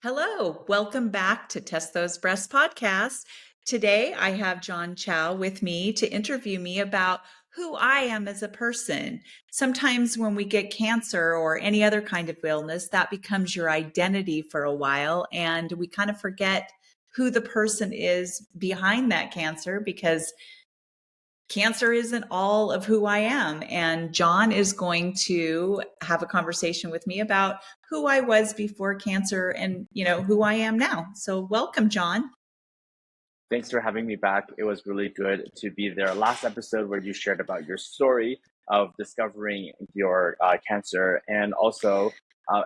Hello, welcome back to Test Those Breasts podcast. Today I have John Chao with me to interview me about who I am as a person. Sometimes when we get cancer or any other kind of illness, that becomes your identity for a while, and we kind of forget who the person is behind that cancer because cancer isn't all of who I am. And John is going to have a conversation with me about who I was before cancer and, who I am now. So welcome, John. Thanks for having me back. It was really good to be there. Last episode where you shared about your story of discovering your cancer and also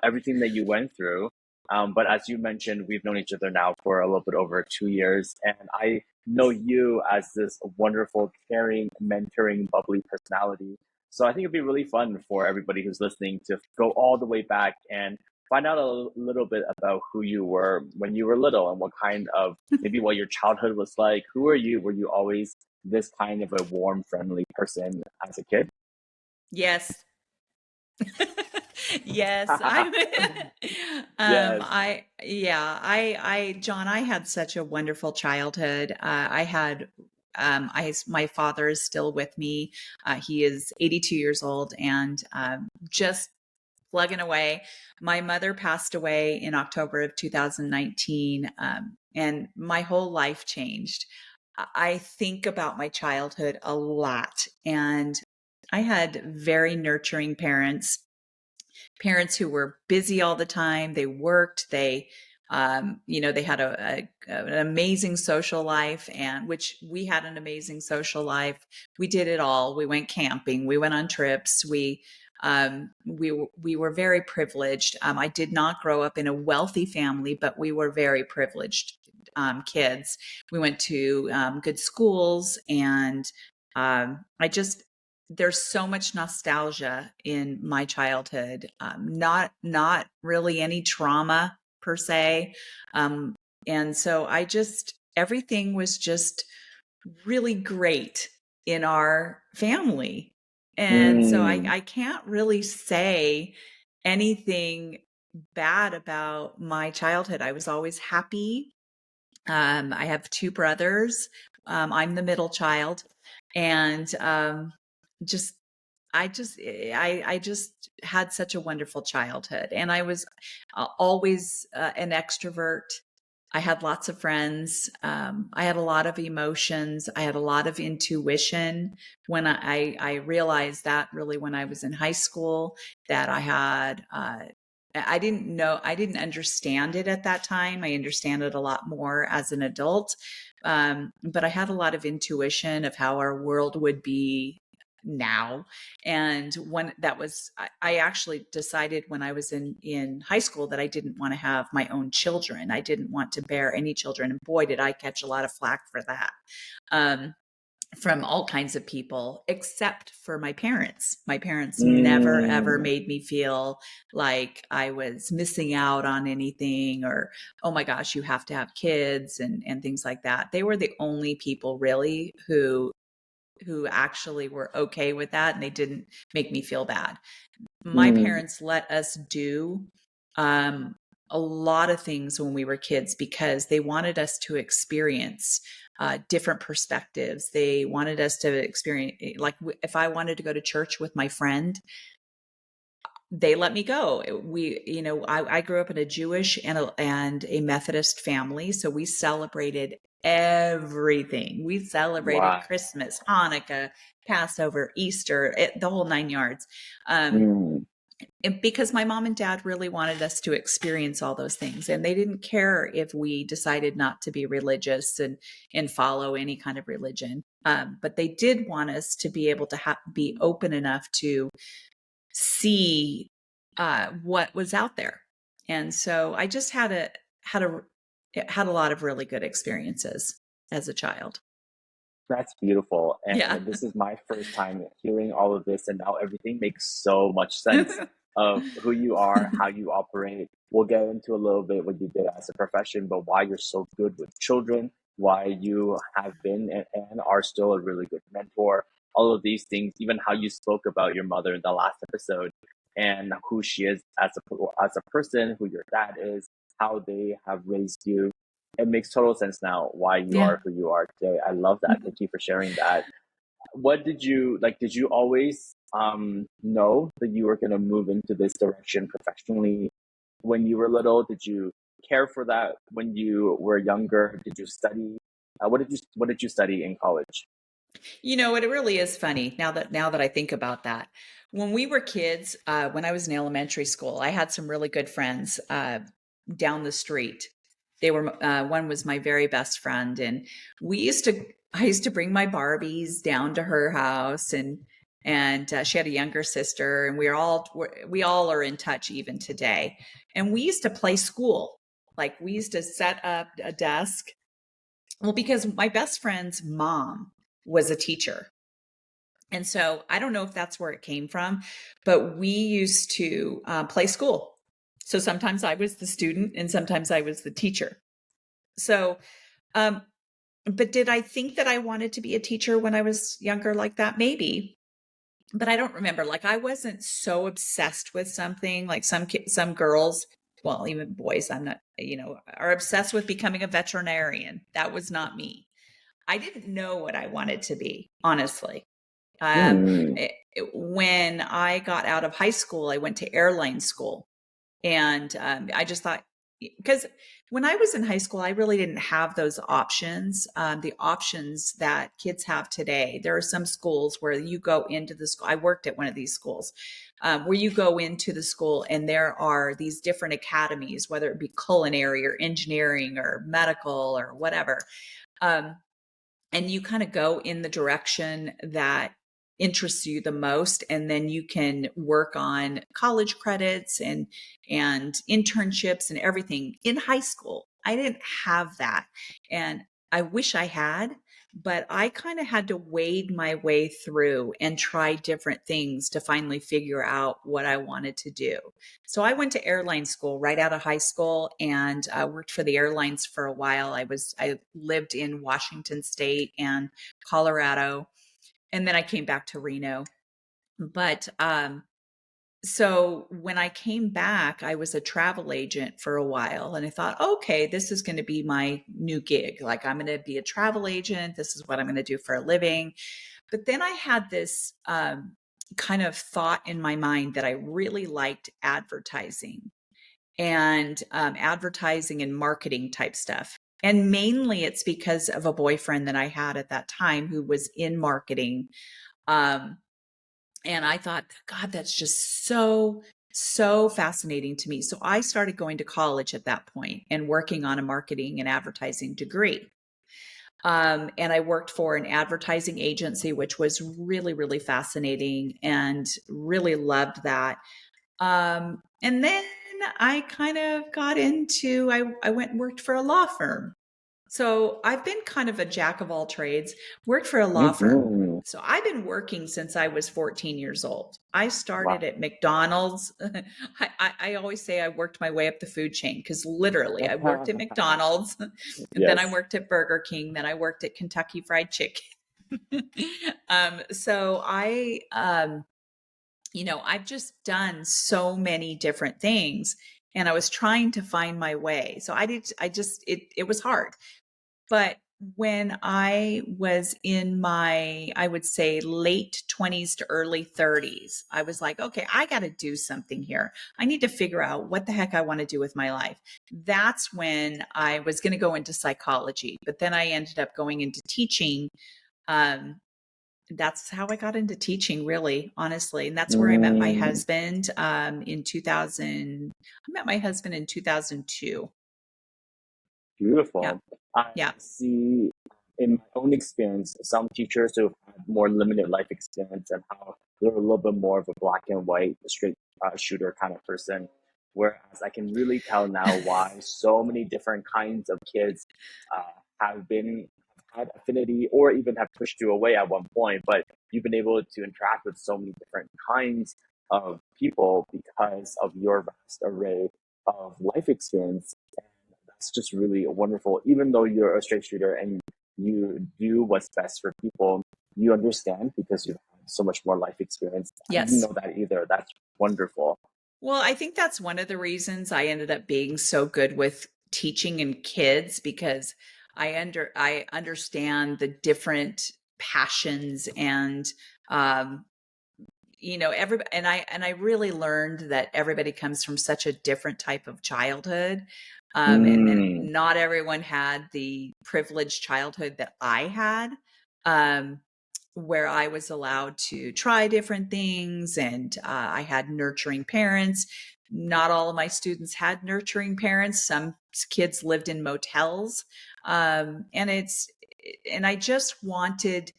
everything that you went through. But as you mentioned, we've known each other now for a little bit over 2 years. And I know you as this wonderful, caring, mentoring, bubbly personality. So I think it'd be really fun for everybody who's listening to go all the way back and find out a little bit about who you were when you were little and what kind of maybe what your childhood was like. Who are you? Were you always this kind of a warm, friendly person as a kid? Yes. Yes, I'm Yes. John, I had such a wonderful childhood. My father is still with me. He is 82 years old and just plugging away. My mother passed away in October of 2019, and my whole life changed. I think about my childhood a lot, and I had very nurturing parents who were busy all the time. They worked, they had an amazing social life, and which we had an amazing social life. We did it all. We went camping. We went on trips. We were very privileged. I did not grow up in a wealthy family, but we were very privileged kids. We went to good schools, and I just there's so much nostalgia in my childhood. Not really any trauma per se, and so everything was just really great in our family. And so Mm, I can't really say anything bad about my childhood. I was always happy. I have two brothers. I'm the middle child, and just I just had such a wonderful childhood, and I was always an extrovert. I had lots of friends. I had a lot of emotions. I had a lot of intuition. When I realized that really when I was in high school, that I had, I didn't understand it at that time. I understand it a lot more as an adult. But I had a lot of intuition of how our world would be now. And when that was, I actually decided when I was in high school that I didn't want to have my own children. I didn't want to bear any children. And boy, did I catch a lot of flack for that. From all kinds of people, except for my parents. My parents never, ever mm, made me feel like I was missing out on anything or, oh my gosh, you have to have kids and things like that. They were the only people really who actually were okay with that, and they didn't make me feel bad. My mm, parents let us do um, a lot of things when we were kids because they wanted us to experience different perspectives. They wanted us to experience, like, if I wanted to go to church with my friend, they let me go. I grew up in a Jewish and a Methodist family, so we celebrated everything. We celebrated wow. Christmas, Hanukkah, Passover, Easter, the whole nine yards. Mm, Because my mom and dad really wanted us to experience all those things, and they didn't care if we decided not to be religious and follow any kind of religion. But they did want us to be able to be open enough to see what was out there. And so I just had a had a lot of really good experiences as a child. that's beautiful. Yeah. And this is my first time hearing all of this, and now everything makes so much sense of who you are, how you operate. We'll get into a little bit what you did as a profession, but why you're so good with children, why you have been and are still a really good mentor, all of these things, even how you spoke about your mother in the last episode and who she is as a person, who your dad is, how they have raised you. It makes total sense now why you Yeah. are who you are today. I love that. Thank you for sharing that. What did you like? Did you always know that you were going to move into this direction professionally when you were little? Did you care for that when you were younger? Did you study? What did you study in college? It really is funny now that I think about that. When we were kids, when I was in elementary school, I had some really good friends down the street. They were one was my very best friend, and we used to I used to bring my Barbies down to her house, and she had a younger sister, and we all are in touch even today. And we used to play school. Like we used to set up a desk. Well, because my best friend's mom was a teacher. And so I don't know if that's where it came from, but we used to play school. So sometimes I was the student and sometimes I was the teacher. So, um, but did I think that I wanted to be a teacher when I was younger like that? Maybe, but I don't remember. Like I wasn't so obsessed with something like some girls, well, even boys, I'm not, are obsessed with becoming a veterinarian. That was not me. I didn't know what I wanted to be, honestly. Um, Hmm. when I got out of high school, I went to airline school. And I just thought, because when I was in high school, I really didn't have those options, the options that kids have today. There are some schools where you go into the school. I worked at one of these schools where you go into the school and there are these different academies, whether it be culinary or engineering or medical or whatever. Um, and you kind of go in the direction that interests you the most, and then you can work on college credits and internships and everything in high school. I didn't have that, and I wish I had, but I kind of had to wade my way through and try different things to finally figure out what I wanted to do. So I went to airline school right out of high school and worked for the airlines for a while. I lived in Washington State and Colorado, and then I came back to Reno. But so when I came back, I was a travel agent for a while, and I thought, okay, this is going to be my new gig. Like I'm going to be a travel agent. This is what I'm going to do for a living. But then I had this kind of thought in my mind that I really liked advertising and marketing type stuff. And mainly it's because of a boyfriend that I had at that time who was in marketing. Um, and I thought, God, that's just so fascinating to me. So I started going to college at that point and working on a marketing and advertising degree. And I worked for an advertising agency, which was really, really fascinating and really loved that. And then I kind of got into, I went and worked for a law firm. So I've been kind of a jack of all trades, worked for a law firm. Mm-hmm. So I've been working since I was 14 years old. I started Wow. at McDonald's. I always say I worked my way up the food chain because literally I worked at McDonald's, and then I Yes. worked at Burger King, then I worked at Kentucky Fried Chicken. So I've just done so many different things and I was trying to find my way. So it was hard. But when I was in my, I would say late 20s to early 30s, I was like, okay, I got to do something here. I need to figure out what the heck I want to do with my life. That's when I was going to go into psychology, but then I ended up going into teaching. Um, that's how I got into teaching, really, honestly. And that's where I met my Mm, husband in 2000. I met my husband in 2002. Yeah. beautiful. I Yeah. see in my own experience some teachers who have had more limited life experience and how they're a little bit more of a black and white, straight shooter kind of person. Whereas I can really tell now why so many different kinds of kids uh, have been had affinity or even have pushed you away at one point, but you've been able to interact with so many different kinds of people because of your vast array of life experience. That's just really wonderful. Even though you're a straight shooter and you do what's best for people, you understand because you've had so much more life experience. I didn't Yes. know that either. That's wonderful. Well, I think that's one of the reasons I ended up being so good with teaching in kids because I understand the different passions and um every and I really learned that everybody comes from such a different type of childhood. And Mm, not everyone had the privileged childhood that I had. Um where I was allowed to try different things, and I had nurturing parents. Not all of my students had nurturing parents. Some kids lived in motels. And I just wanted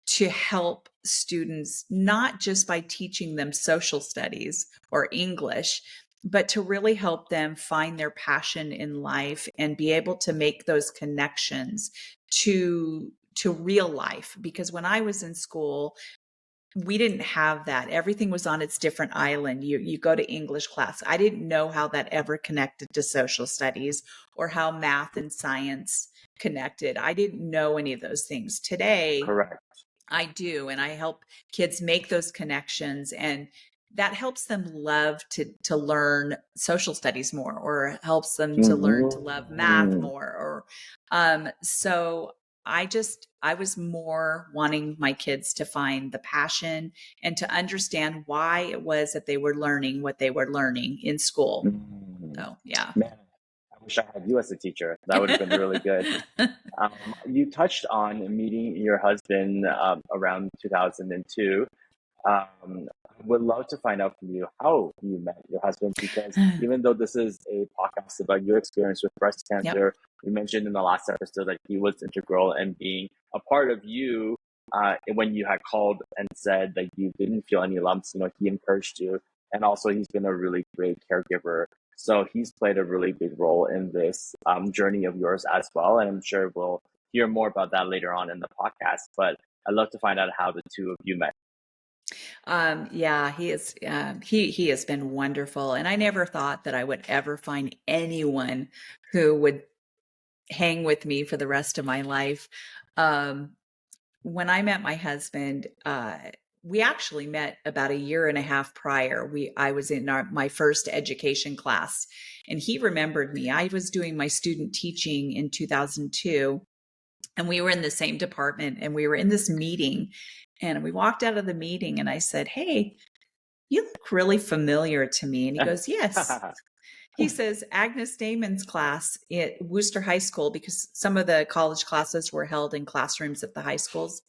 to help students, not just by teaching them social studies or English, but to really help them find their passion in life and be able to make those connections to real life. Because when I was in school, we didn't have that. Everything was on its different island. You go to English class. I didn't know how that ever connected to social studies or how math and science connected. I didn't know any of those things. Today, correct. I do, and I help kids make those connections, and that helps them love to learn social studies more, or helps them to learn to love math Mm, more. Or so I was more wanting my kids to find the passion and to understand why it was that they were learning what they were learning in school. mm. So yeah. Man, I wish I had you as a teacher. That would have been really good. You touched on meeting your husband around 2002. I would love to find out from you how you met your husband, because even though this is a podcast about your experience with breast Yep. cancer, you mentioned in the last episode that he was integral and being a part of you when you had called and said that you didn't feel any lumps. He encouraged you, and also he's been a really great caregiver. So he's played a really big role in this journey of yours as well, and I'm sure we'll hear more about that later on in the podcast. But I'd love to find out how the two of you met. Yeah, he is. He has been wonderful, and I never thought that I would ever find anyone who would hang with me for the rest of my life. Um, when I met my husband, we actually met about a year and a half prior. I was in my first education class, and he remembered me. I was doing my student teaching in 2002, and we were in the same department, and we were in this meeting, and we walked out of the meeting, and I said, "Hey, you look really familiar to me." And he goes, "Yes." He says, "Agnes Damon's class at Worcester High School," because some of the college classes were held in classrooms at the high schools.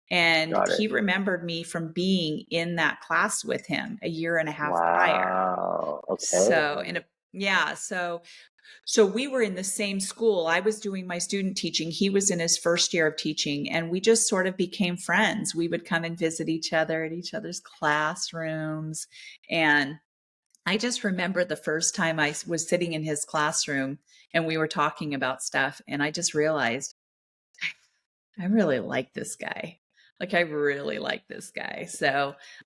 And Got it. he remembered me from being in that class with him a year and a half prior. Wow. Okay. So, yeah, so we were in the same school. I was doing my student teaching. He was in his first year of teaching, and we just sort of became friends. We would come and visit each other at each other's classrooms. And I just remember the first time I was sitting in his classroom and we were talking about stuff, and I just realized I really like this guy. Like, I really like this guy.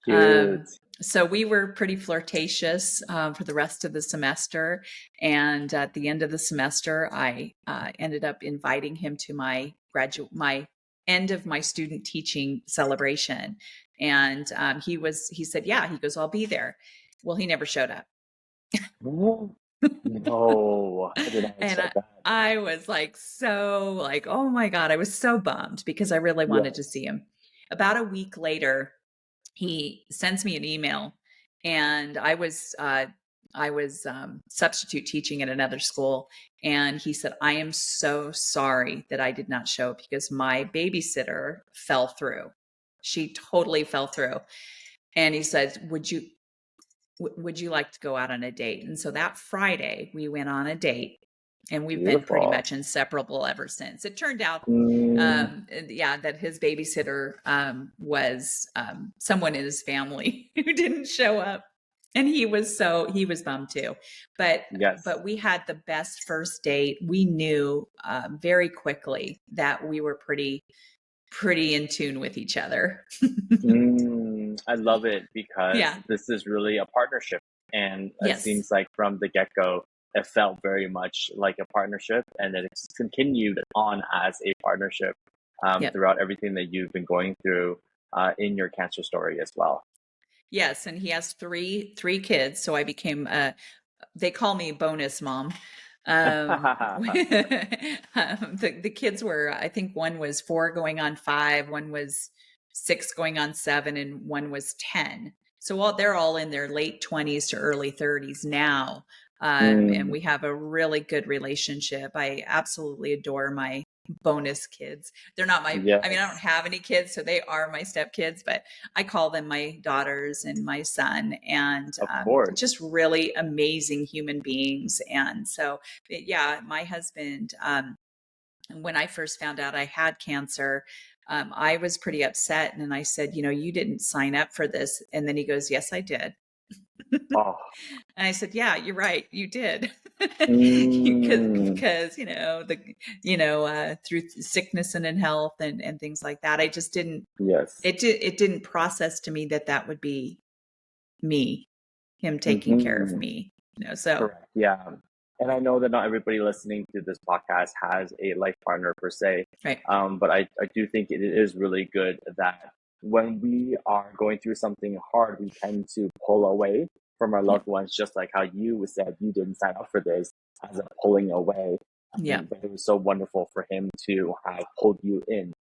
Cute. So we were pretty flirtatious for the rest of the semester. And at the end of the semester, I ended up inviting him to my end of my student teaching celebration. And he said, "Yeah," he goes, "I'll be there." Well, he never showed up. Oh, no, I did not And expect that. I was like, so like, oh my God, I was so bummed because I really wanted to Yes. see him. About a week later, he sends me an email, and I was substitute teaching at another school, and he said, "I am so sorry that I did not show up because my babysitter fell through. She totally fell through." And he said, would you like to go out on a date?" And so that Friday, we went on a date, and we've been pretty Beautiful. much inseparable ever since. It turned out, Mm, yeah, that his babysitter was someone in his family who didn't show up. And he was bummed too. But yes. but we had the best first date. We knew very quickly that we were pretty in tune with each other. I love it because Yeah. this is really a partnership. And it Yes. seems like from the get go, it felt very much like a partnership. And then it's continued on as a partnership Yep. throughout everything that you've been going through in your cancer story as well. Yes, and he has three kids, so I became they call me bonus mom. The kids were, I think one was 4 going on 5, one was 6 going on 7, and one was 10. So they're all in their late 20s to early 30s now. And Mm, we have a really good relationship. I absolutely adore my bonus kids. They're not I mean, I don't yes, have any kids, so they are my stepkids, but I call them my daughters and my son, and of course. just really amazing human beings. And so, yeah, my husband, when I first found out I had cancer, I was pretty upset. And I said, you didn't sign up for this. And then he goes, yes, I did. Oh, And I said, yeah, you're right. You did. mm, Because, through sickness and in health and things like that, I just didn't, yes. it didn't process to me that would be me, him taking care of Hmm. me, so, Correct. Yeah. And I know that not everybody listening to this podcast has a life partner per se. right. But I do think it is really good that when we are going through something hard, we tend to pull away from our Yep. loved ones, just like how you said you didn't sign up for this as a pulling away. Yep. But it was so wonderful for him to have pulled you in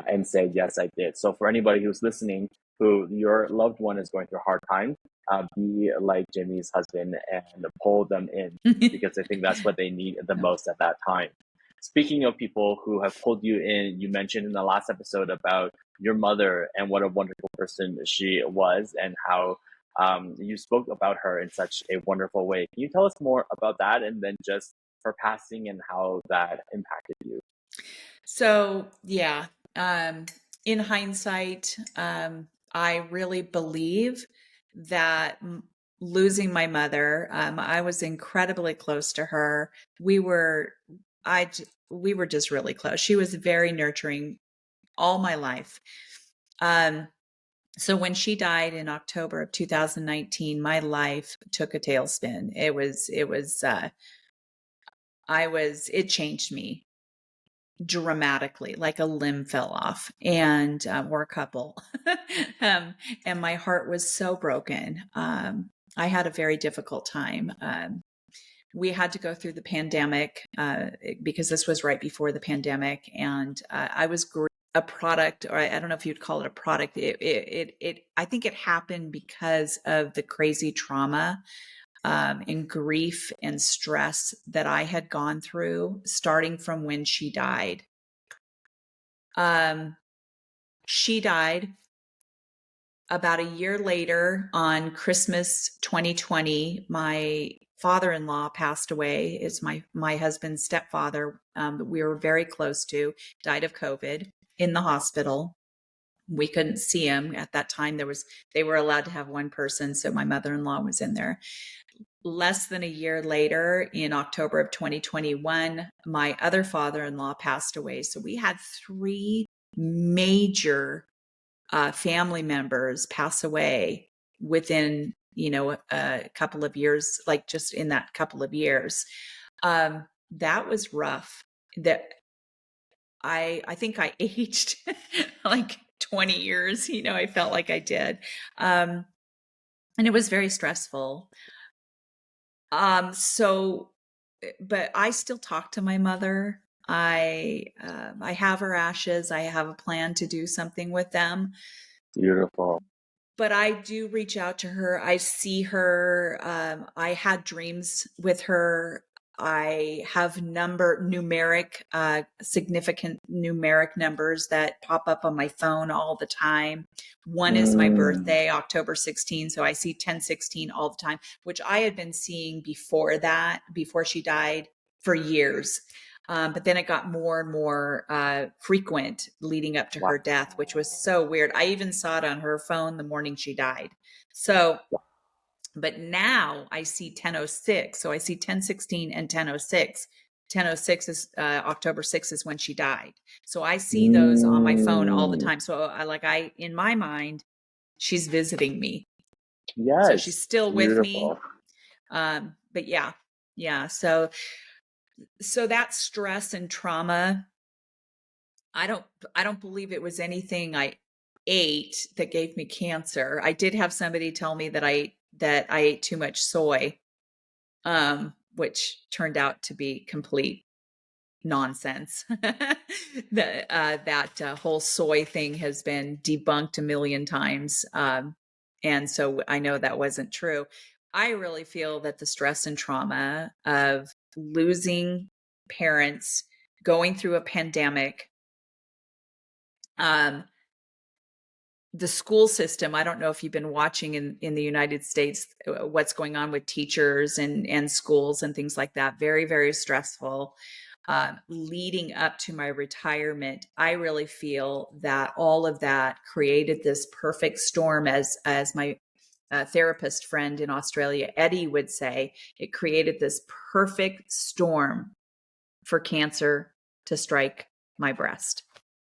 and say, yes, I did. So for anybody who's listening, who your loved one is going through a hard time, be like Jimmy's husband and pull them in because I think that's what they need the Yep. most at that time. Speaking of people who have pulled you in, you mentioned in the last episode about your mother and what a wonderful person she was and how you spoke about her in such a wonderful way. Can you tell us more about that and then just her passing and how that impacted you? So, yeah, um, in hindsight, I really believe that losing my mother, I was incredibly close to her. We were, we were just really close. She was very nurturing all my life. Um, so when she died in October of 2019, my life took a tailspin. It changed me dramatically, like a limb fell off, and or a couple. um, and my heart was so broken. I had a very difficult time. We had to go through the pandemic because this was right before the pandemic, and I was a product, or I don't know if you'd call it a product. I think it happened because of the crazy trauma and grief and stress that I had gone through, starting from when she died. Um, she died about a year later on Christmas 2020. My father-in-law passed away. It's my husband's stepfather, that we were very close to, died of COVID in the hospital. We couldn't see him at that time. They were allowed to have one person, so my mother-in-law was in there. Less than a year later, in October of 2021, my other father-in-law passed away. So we had three major family members pass away within, a couple of years, like just in that couple of years. That was rough. That I think I aged like 20 years. I felt like I did. Um, and it was very stressful. So, but I still talk to my mother. I have her ashes. I have a plan to do something with them. Beautiful. But I do reach out to her. I see her. I had dreams with her. I have significant numeric numbers that pop up on my phone all the time. One is my Mm, birthday, October 16. So I see 1016 all the time, which I had been seeing before that, before she died, for years. But then it got more and more frequent leading up to wow. her death, which was so weird. I even saw it on her phone the morning she died. So, but now I see 1006. So I see 1016 and 1006. 1006 is October 6th is when she died. So I see those on my phone all the Mm, time. So in my mind, she's visiting me. So she's yes. still with me. Beautiful. But yeah, yeah. So that stress and trauma, I don't I don't believe it was anything ate that gave me cancer. I did have somebody tell me that I ate too much soy, which turned out to be complete nonsense. That whole soy thing has been debunked a million times. And so I know that wasn't true. I really feel that the stress and trauma of losing parents, going through a pandemic, um, the school system, I don't know if you've been watching in the United States, what's going on with teachers and schools and things like that. Very, very stressful. Leading up to my retirement, I really feel that all of that created this perfect storm, as my therapist friend in Australia, Eddie, would say. It created this perfect storm for cancer to strike my breast.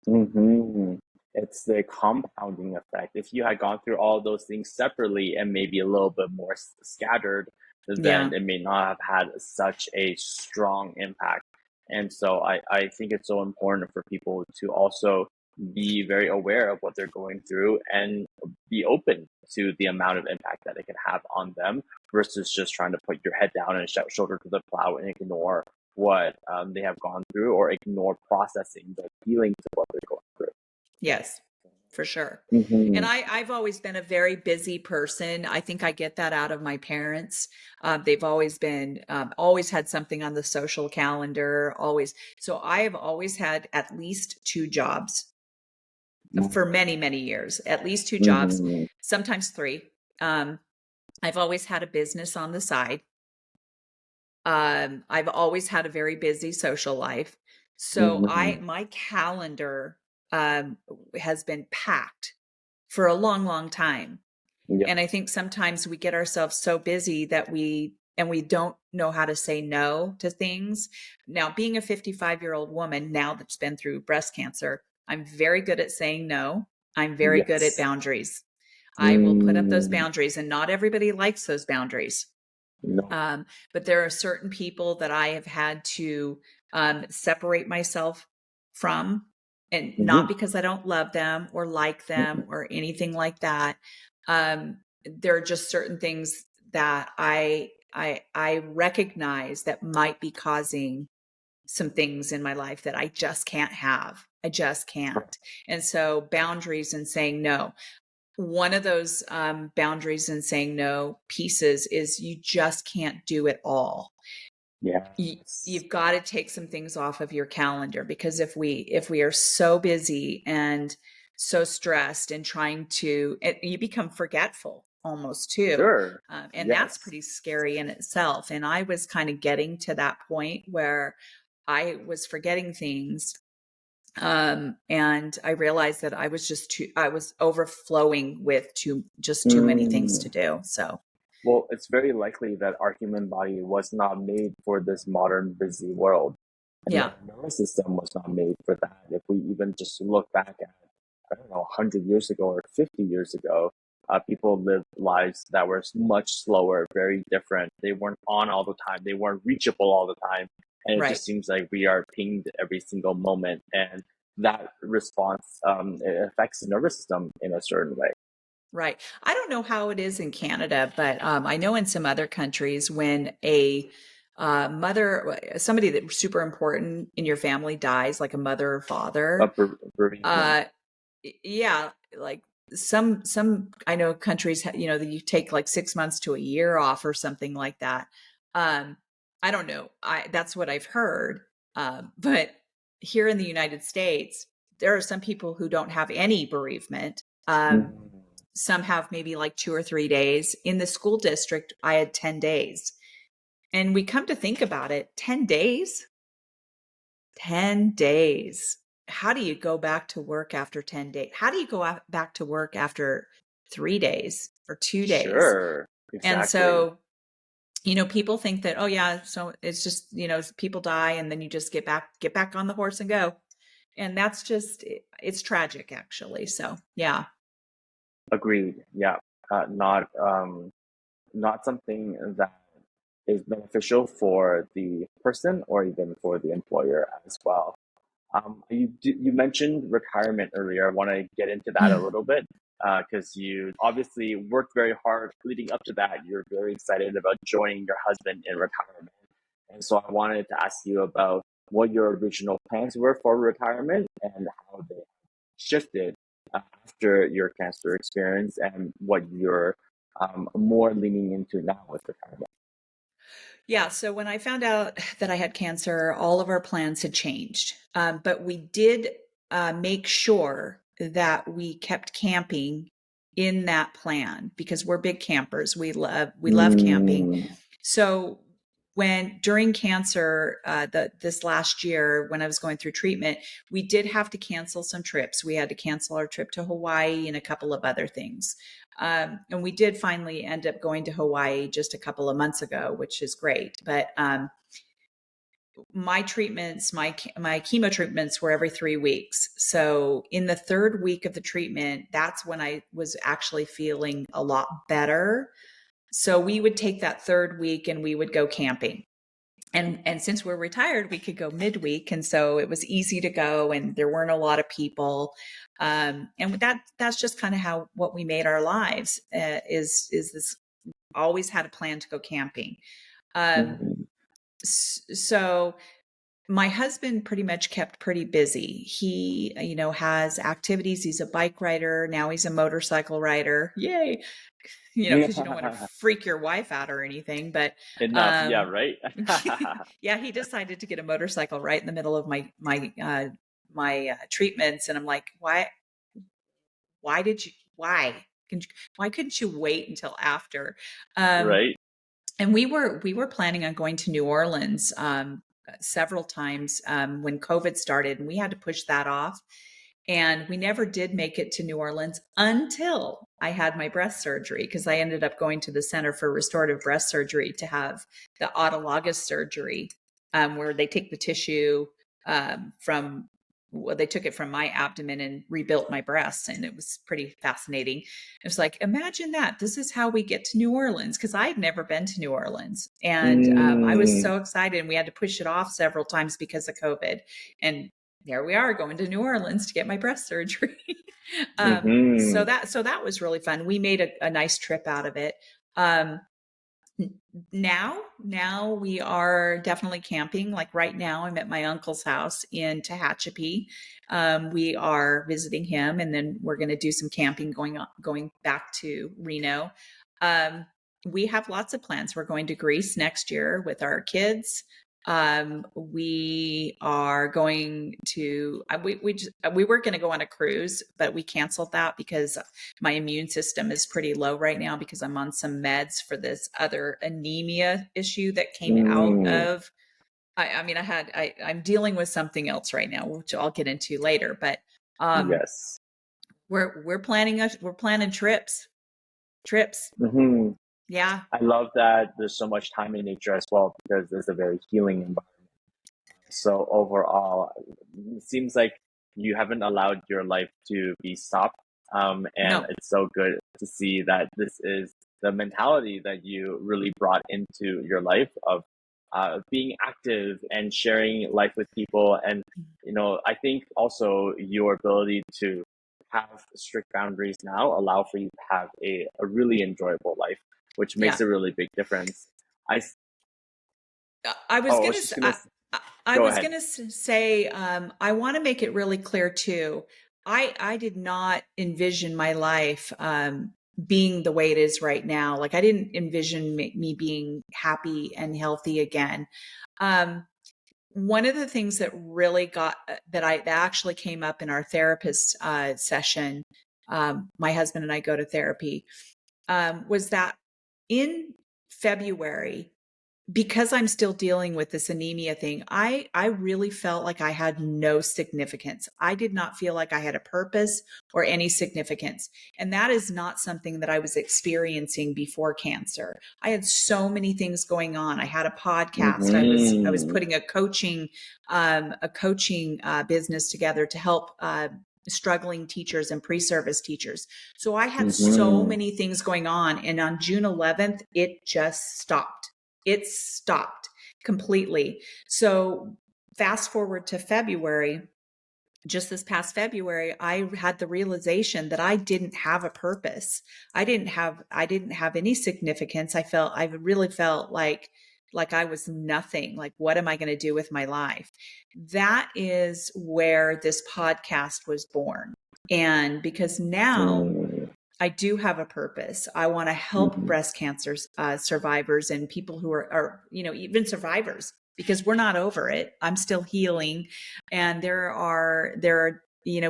Mm-hmm. It's the compounding effect. If you had gone through all those things separately and maybe a little bit more scattered, then Yeah. it may not have had such a strong impact. And so I think it's so important for people to also be very aware of what they're going through and be open to the amount of impact that it can have on them versus just trying to put your head down and shoulder to the plow and ignore what they have gone through or ignore processing the feelings of what they're going through. Yes, for sure. And Mm-hmm. I've always been a very busy person. I think I get that out of my parents. They've always been, always had something on the social calendar, always. So I have always had at least two jobs for many, many years, at least two jobs, Mm-hmm. sometimes three. Um, I've always had a business on the side. I've always had a very busy social life. So Mm-hmm. my calendar um, has been packed for a long, long time. Yeah. And I think sometimes we get ourselves so busy that we don't know how to say no to things. Now, being a 55-year-old woman now that's been through breast cancer, I'm very good at saying no. I'm very good at Yes. boundaries. I will put up those Mm, boundaries, and not everybody likes those boundaries. no. But there are certain people that I have had to separate myself from, and not Mm-hmm. because I don't love them or like them or anything like that. There are just certain things that I recognize that might be causing some things in my life that I just can't have. I just can't. And so boundaries and saying no. One of those boundaries in saying no pieces is you just can't do it all. Yes. You've got to take some things off of your calendar, because if we are so busy and so stressed and trying to, you become forgetful almost too. Sure. And that's Yes. pretty scary in itself. And I was kind of getting to that point where I was forgetting things, and I realized that I was overflowing with too many things to Mm. do. So Well, it's very likely that our human body was not made for this modern busy world. And yeah. our nervous system was not made for that. If we even just look back at, I don't know, 100 years ago or 50 years ago, people lived lives that were much slower, very different. They weren't on all the time. They weren't reachable all the time. And it Right. just seems like we are pinged every single moment. And that response, it affects the nervous system in a certain way. Right. I don't know how it is in Canada, but I know in some other countries, when a mother, somebody that's super important in your family dies, like a mother or father, Bereavement. uh, yeah, like some I know countries, that you take like 6 months to a year off or something like that. Um, I don't know. That's what I've heard. But here in the United States, there are some people who don't have any bereavement. Mhm. Some have maybe like 2 or 3 days. In the school district, I had 10 days. And we come to think about it, 10 days? 10 days. How do you go back to work after 10 days? How do you go back to work after 3 days or 2 days? Sure. And Exactly. so, people think that, oh yeah, so it's just, people die and then you just get back on the horse and go. And that's just, it's tragic actually. So yeah. Agreed. Yeah. Not something that is beneficial for the person or even for the employer as well. You mentioned retirement earlier. I want to get into that a little bit because you obviously worked very hard leading up to that. You're very excited about joining your husband in retirement. And so I wanted to ask you about what your original plans were for retirement and how they shifted after your cancer experience and what you're more leaning into now with retirement. Yeah, so when I found out that I had cancer, all of our plans had changed. But we did make sure that we kept camping in that plan because we're big campers. We love camping. Mm, So when during cancer, this last year when I was going through treatment, we did have to cancel some trips. We had to cancel our trip to Hawaii and a couple of other things. And we did finally end up going to Hawaii just a couple of months ago, which is great. But my treatments, my chemo treatments were every 3 weeks. So in the third week of the treatment, that's when I was actually feeling a lot better. So we would take that third week and we would go camping. And since we're retired, we could go midweek, and so it was easy to go, and there weren't a lot of people. And that's just kind of how what we made our lives is this always had a plan to go camping. Um, mhm. so my husband pretty much kept pretty busy. He, has activities. He's a bike rider. Now he's a motorcycle rider. Yay. Because you don't want to freak your wife out or anything. But Enough, yeah, um, right? yeah, he decided to get a motorcycle right in the middle of my treatments, and I'm like, why couldn't you wait until after? Um, Right? and we were planning on going to New Orleans several times when COVID started, and we had to push that off. And we never did make it to New Orleans until I had my breast surgery, because I ended up going to the Center for Restorative Breast Surgery to have the autologous surgery, where they take the tissue from, well, they took it from my abdomen and rebuilt my breasts. And it was pretty fascinating. It was like, imagine that. This is how we get to New Orleans, because I had never been to New Orleans. And I was Mm, so excited. And we had to push it off several times because of COVID. And there we are going to New Orleans to get my breast surgery. So mm-hmm, that was really fun. We made a nice trip out of it. Um, now we are definitely camping. Like right now, I'm at my uncle's house in Tehachapi. We are visiting him, and then we're going to do some camping going back to Reno. Um, we have lots of plans. We're going to Greece next year with our kids. We are going to we were going to go on a cruise, but we canceled that because my immune system is pretty low right now because I'm on some meds for this other anemia issue that came out mm, of. I mean, I'm dealing with something else right now, which I'll get into later. But um, yes. we're planning trips. Hmm. Yeah, I love that there's so much time in nature as well because it's a very healing environment. So overall, it seems like you haven't allowed your life to be stopped. And no, it's so good to see that this is the mentality that you really brought into your life of being active and sharing life with people. And, I think also your ability to have strict boundaries now allow for you to have a really enjoyable life, which makes yeah. a really big difference. I, I was oh, I gonna. was s- just going I, to I go was ahead. gonna say. I want to make it really clear too. I did not envision my life being the way it is right now. Like I didn't envision me being happy and healthy again. Um, One of the things that really got that actually came up in our therapist session. My husband and I go to therapy. Was that in February, because I'm still dealing with this anemia thing, I really felt like I had no significance. I did not feel like I had a purpose or any significance. And that is not something that I was experiencing before cancer. I had so many things going on. I had a podcast. I was Mm-hmm. putting a coaching business together to help struggling teachers and pre-service teachers. So I had so Mm-hmm. many things going on, and on June 11th it just stopped. It stopped completely. So fast forward to February. just this past February, I had the realization that I didn't have a purpose. I didn't have any significance. I really felt like I was nothing. Like, what am I going to do with my life? That is where this podcast was born. And because now Mm, I do have a purpose. I want to help mhm. breast cancer survivors and people who are, even survivors, because we're not over it. I'm still healing, and there are,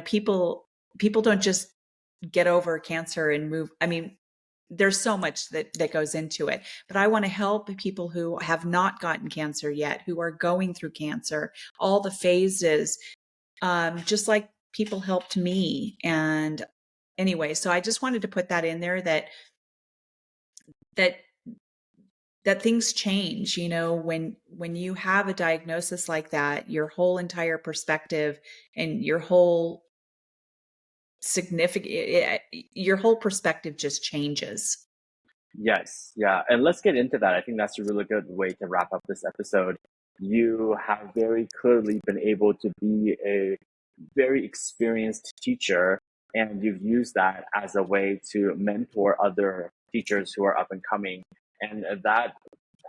people don't just get over cancer and move. I mean, there's so much that goes into it, but I want to help people who have not gotten cancer yet, who are going through cancer, all the phases, just like people helped me. And anyway, so I just wanted to put that in there, that that things change, when you have a diagnosis like that, your whole entire perspective and your whole perspective just changes. Yes, yeah. And let's get into that. I think that's a really good way to wrap up this episode. You have very clearly been able to be a very experienced teacher, and you've used that as a way to mentor other teachers who are up and coming. And that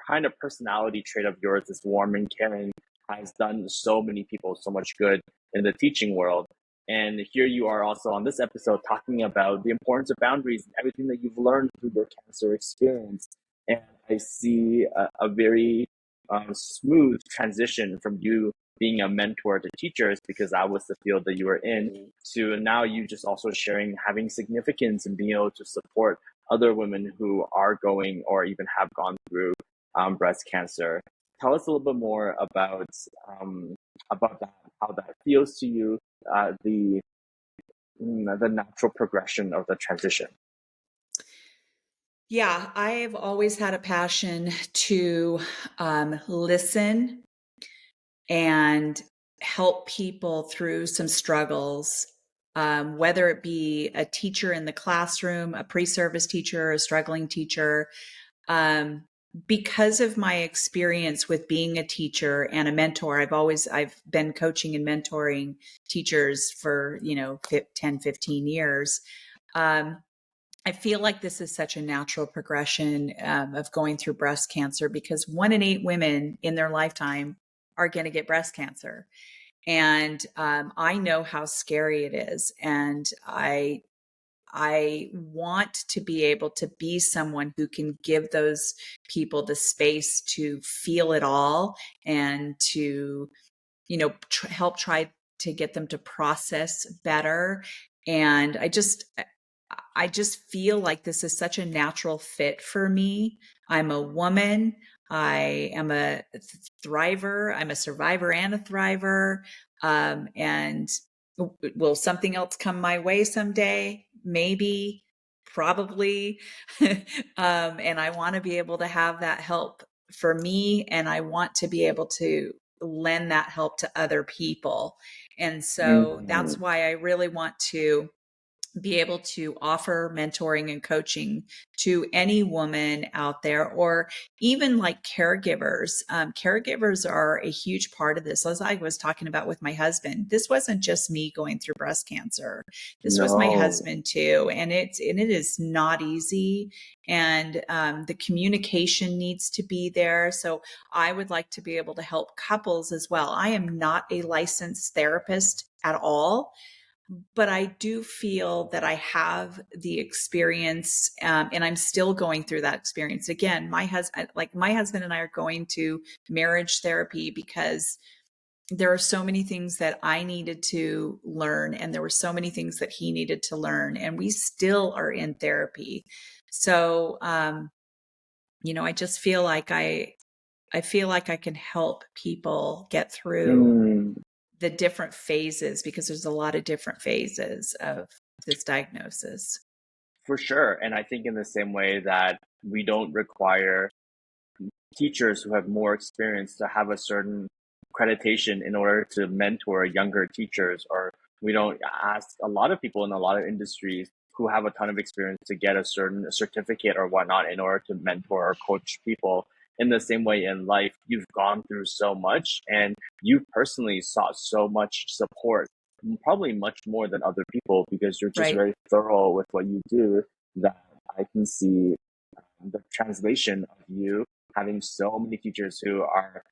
kind of personality trait of yours, this warm and caring, has done so many people so much good in the teaching world. And here you are also on this episode talking about the importance of boundaries and everything that you've learned through your cancer experience. And I see a very smooth transition from you being a mentor to teachers, because that was the field that you were in, to now you just also sharing, having significance and being able to support other women who are going or even have gone through breast cancer. Tell us a little bit more about that, how that feels to you, the natural progression of the transition. Yeah, I've always had a passion to listen and help people through some struggles, whether it be a teacher in the classroom, a pre-service teacher, a struggling teacher. Um, because of my experience with being a teacher and a mentor, I've been coaching and mentoring teachers for, 10, 15 years. Um, I feel like this is such a natural progression of going through breast cancer, because 1 in 8 women in their lifetime are going to get breast cancer. And I know how scary it is. And I want to be able to be someone who can give those people the space to feel it all, and to, help try to get them to process better. And I just feel like this is such a natural fit for me. I'm a woman. I am a thriver. I'm a survivor and a thriver. And will something else come my way someday? Maybe, probably. And I want to be able to have that help for me. And I want to be able to lend that help to other people. And so Mm, that's why I really want to be able to offer mentoring and coaching to any woman out there, or even like caregivers. Caregivers are a huge part of this. As I was talking about with my husband, this wasn't just me going through breast cancer. This was my no. husband too. And it is not easy. And the communication needs to be there. So I would like to be able to help couples as well. I am not a licensed therapist at all, but I do feel that I have the experience, and I'm still going through that experience. Again, my husband and I are going to marriage therapy, because there are so many things that I needed to learn, and there were so many things that he needed to learn, and we still are in therapy. So, I just feel like I can help people get through Mm, the different phases, because there's a lot of different phases of this diagnosis. for sure. And I think in the same way that we don't require teachers who have more experience to have a certain accreditation in order to mentor younger teachers, or we don't ask a lot of people in a lot of industries who have a ton of experience to get a certain certificate or whatnot in order to mentor or coach people. In the same way in life, you've gone through so much and you personally sought so much support probably much more than other people because you're just Right. very thorough with what you do, that I can see the translation of you having so many teachers who are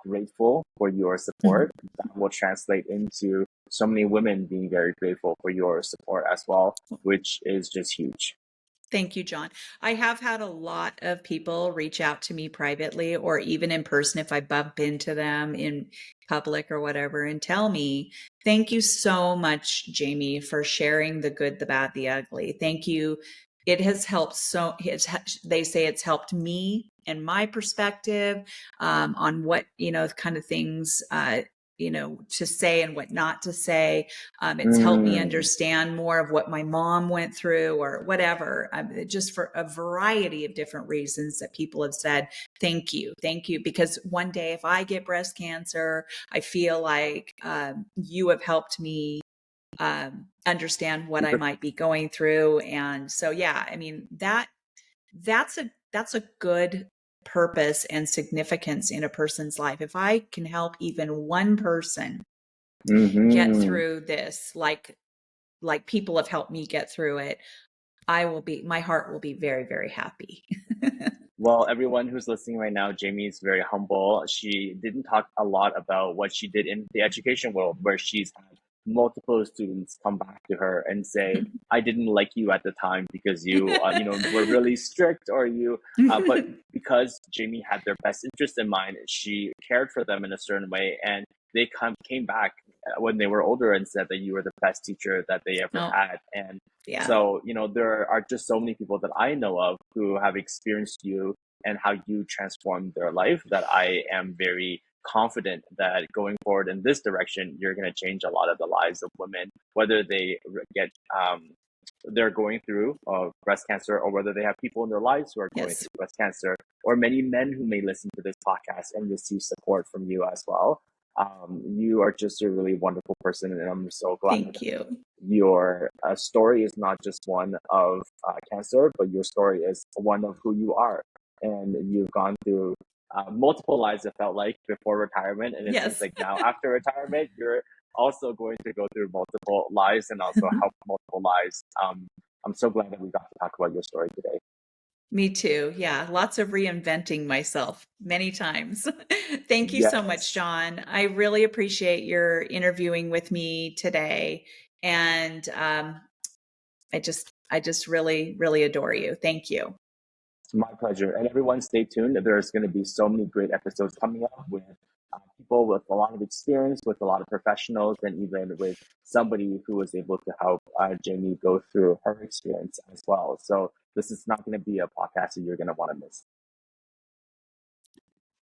grateful for your support. That will translate into so many women being very grateful for your support as well, which is just huge. Thank you, John. I have had a lot of people reach out to me privately or even in person if I bump into them in public or whatever and tell me, thank you so much, Jamie, for sharing the good, the bad, the ugly. Thank you. It has helped they say it's helped me and my perspective on what, kind of things, to say and what not to say. It's helped me Mm, understand more of what my mom went through or whatever, just for a variety of different reasons that people have said, thank you. Because one day, if I get breast cancer, I feel like you have helped me understand what I super. might be going through. And so, yeah, I mean, that's a good purpose and significance in a person's life. If I can help even one person get Mm-hmm. through this, like people have helped me get through it, my heart will be very, very happy. Well, everyone who's listening right now, Jamie is very humble. She didn't talk a lot about what she did in the education world, where she's had multiple students come back to her and say, "I didn't like you at the time because were really strict, or you." But because Jamie had their best interest in mind, she cared for them in a certain way, and they came back when they were older and said that you were the best teacher that they ever Oh, had. And yeah. so, there are just so many people that I know of who have experienced you and how you transformed their life, that I am very confident that going forward in this direction, you're going to change a lot of the lives of women, whether they get, they're going through breast cancer, or whether they have people in their lives who are going Yes. through breast cancer, or many men who may listen to this podcast and receive support from you as well. You are just a really wonderful person, and I'm so glad Thank you. your story is not just one of cancer, but your story is one of who you are. And you've gone through multiple lives, it felt like, before retirement. And it seems Yes. like now, after retirement, you're also going to go through multiple lives and also help multiple lives. I'm so glad that we got to talk about your story today. Me too. Yeah. Lots of reinventing myself many times. Thank you so much, Yes, John. I really appreciate your interviewing with me today. And I just really, really adore you. Thank you. it's my pleasure. And everyone, stay tuned. There's going to be so many great episodes coming up with people with a lot of experience, with a lot of professionals, and even with somebody who was able to help Jamie go through her experience as well. So this is not going to be a podcast that you're going to want to miss.